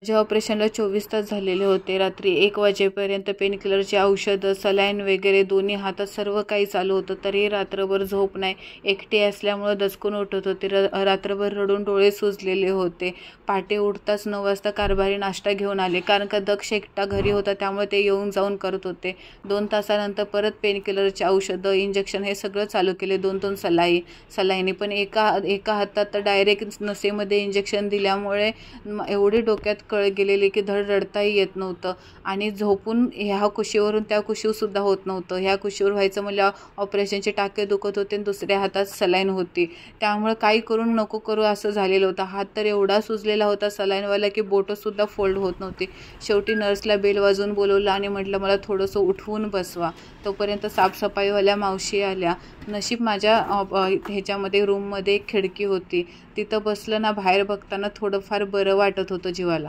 माझ्या ऑपरेशनला 24 तास झालेले होते. रात्री 1 वाजेपर्यंत पेनकिलरची औषधं, सलाईन वगैरे दोन्ही हातात सर्व काही चालू होतं. तरी रात्रभर झोप नाही. एकटी असल्यामुळं दचकून उठत होते. रात्रभर रडून डोळे सुजलेले होते. पहाटे उठताच 9 वाजता कारभारी नाश्ता घेऊन आले, कारण का दक्ष एकटा घरी होता, त्यामुळे ते येऊन जाऊन करत होते. 2 तासानंतर परत पेनकिलरची औषधं, इंजेक्शन हे सगळं चालू केले. 2-2 सलाईनी पण एका हातात डायरेक्ट नसेमध्ये इंजेक्शन दिल्यामुळे एवढे डोक्यात कळ गेलेले की धड रडताही येत नव्हतं. आणि झोपून ह्या कुशीवरून त्या कुशीवसुद्धा होत नव्हतं. ह्या कुशीवर व्हायचं म्हणजे ऑपरेशनचे टाके दुखत होते आणि दुसऱ्या हातात सलाईन होती. त्यामुळे काही करून नको करू असं झालेलं होतं. हात तर एवढा सुजलेला होता सलाईनवाला की बोटंसुद्धा फोल्ड होत नव्हती. शेवटी नर्सला बेल वाजवून बोलवलं आणि म्हटलं मला थोडंसं उठवून बसवा. तोपर्यंत साफसफाईवाल्या मावशी आल्या. नशीब माझ्या ह्याच्यामध्ये रूममध्ये एक खिडकी होती. तिथं बसलं ना, बाहेर बघताना थोडंफार बरं वाटत होतं जीवाला.